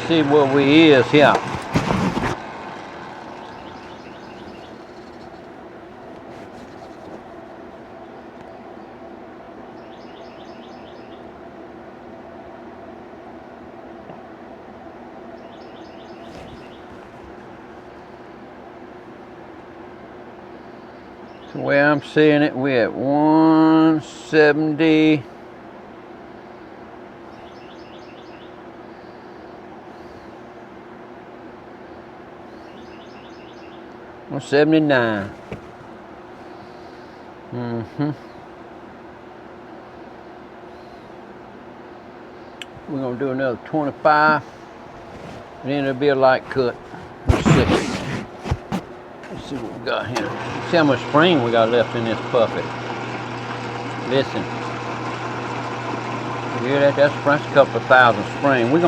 see what we is here. The way I'm seeing it, we're at 170. 179. We're gonna do another 25, and then it'll be a light cut. Let's see. Let's see what we got here. See how much spring we got left in this puppet. Listen. You hear that? That's a couple of thousand spring. We're gonna